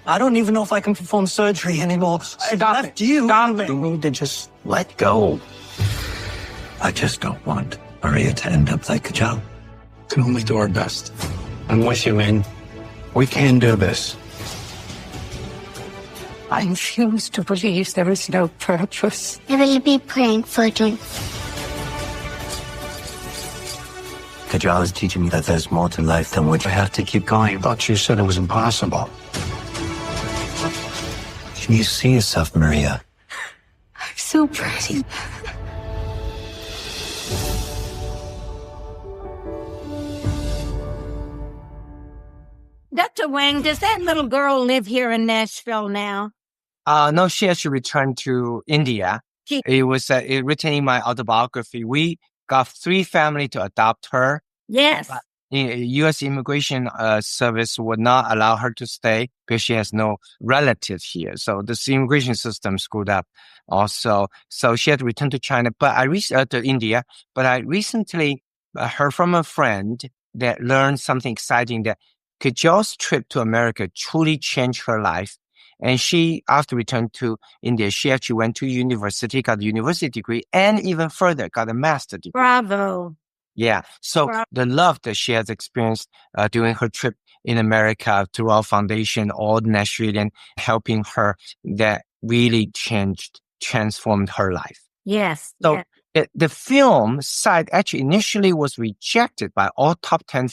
C: I don't even know if I can perform surgery anymore. I left you. You need to just let go. I just don't want Maria to end up like Kajal.
D: Can only do our best. I'm with you, Ming. We can do this.
E: I refuse to believe there is no purpose.
F: I will be praying for you.
C: Kajal is teaching me that there's more to life than which I have to keep going.
D: I thought you said it was impossible.
C: Can you see yourself, Maria?
E: I'm so pretty.
A: Dr. Wang, does that little girl live here in Nashville now?
B: No, she actually returned to India. It was written in my autobiography. We got 3 families to adopt her.
A: Yes.
B: But U.S. Immigration Service would not allow her to stay because she has no relatives here. So the immigration system screwed up also. So she had to return to China, but to India. But I recently heard from a friend that learned something exciting, that Kajal's trip to America truly changed her life. And she, after returning to India, she actually went to university, got a university degree, and even further, got a master's degree.
A: Bravo.
B: Yeah. So the love that she has experienced during her trip in America through our foundation, all the Nashvilleian helping her, that really transformed her life.
A: Yes.
B: So
A: yes.
B: The film Sight actually initially was rejected by all top 10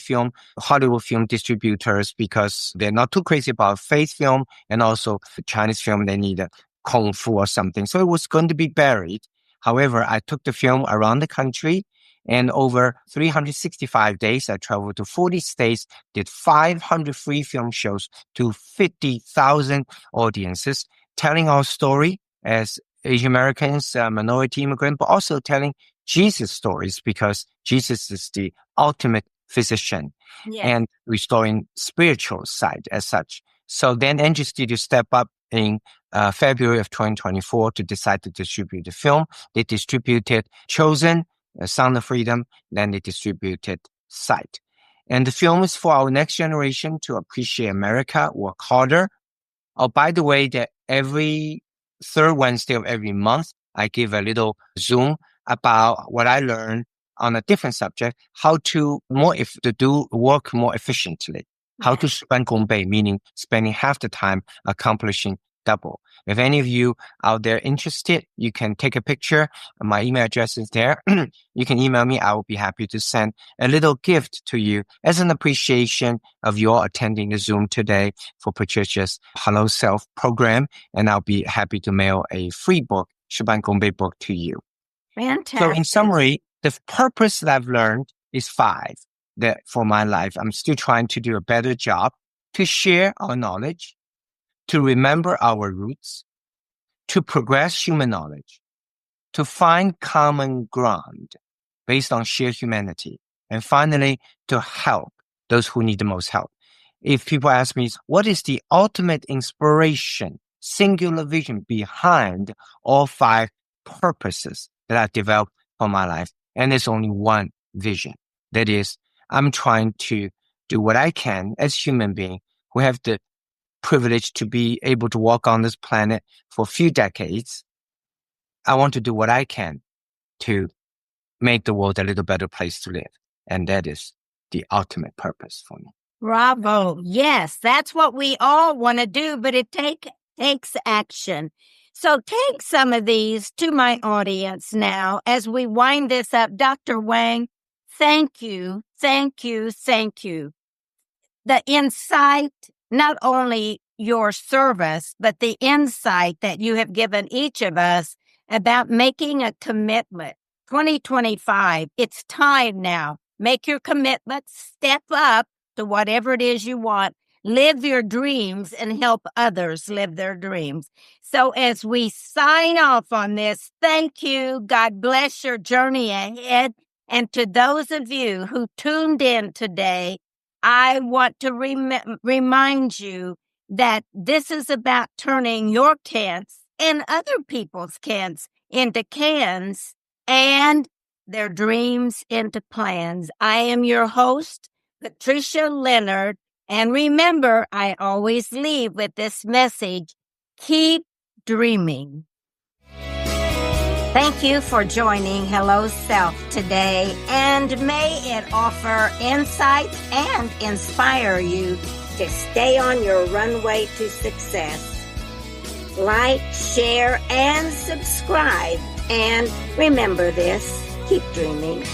B: Hollywood film distributors because they're not too crazy about faith film, and also the Chinese film, they need a kung fu or something. So it was going to be buried. However, I took the film around the country, and over 365 days, I traveled to 40 states, did 500 free film shows to 50,000 audiences, telling our story as Asian Americans, minority immigrant, but also telling Jesus stories, because Jesus is the ultimate physician and restoring spiritual side as such. So then Angel Studio stepped up in February of 2024 to decide to distribute the film. They distributed Chosen, Sound of Freedom, then they distributed Sight. And the film is for our next generation to appreciate America, work harder. Oh, by the way, that every third Wednesday of every month, I give a little Zoom about what I learned on a different subject, how to do work more efficiently. How to 事半功倍, meaning spending half the time accomplishing double. If any of you out there interested, you can take a picture. My email address is there. You can email me. I will be happy to send a little gift to you as an appreciation of your attending the Zoom today for Patricia's Hello Self program. And I'll be happy to mail a free book, 事半功倍 book, to you.
A: Fantastic.
B: So in summary, the purpose that I've learned is 5. That for my life, I'm still trying to do a better job to share our knowledge, to remember our roots, to progress human knowledge, to find common ground based on shared humanity, and finally, to help those who need the most help. If people ask me, what is the ultimate inspiration, singular vision behind all 5 purposes that I developed for my life? And there's only one vision. That is, I'm trying to do what I can as human being who have the privilege to be able to walk on this planet for a few decades. I want to do what I can to make the world a little better place to live. And that is the ultimate purpose for me.
A: Bravo. Yes, that's what we all want to do, but it takes action. So take some of these to my audience now as we wind this up. Dr. Wang, thank you. Thank you. Thank you. The insight, not only your service, but the insight that you have given each of us about making a commitment. 2025, it's time now. Make your commitment, step up to whatever it is you want, live your dreams, and help others live their dreams. So as we sign off on this, thank you. God bless your journey ahead. And to those of you who tuned in today, I want to remind you that this is about turning your cans and other people's cans into cans and their dreams into plans. I am your host, Patricia Leonard. And remember, I always leave with this message: keep dreaming. Thank you for joining Hello Self today, and may it offer insights and inspire you to stay on your runway to success. Like, share, and subscribe. And remember this, keep dreaming.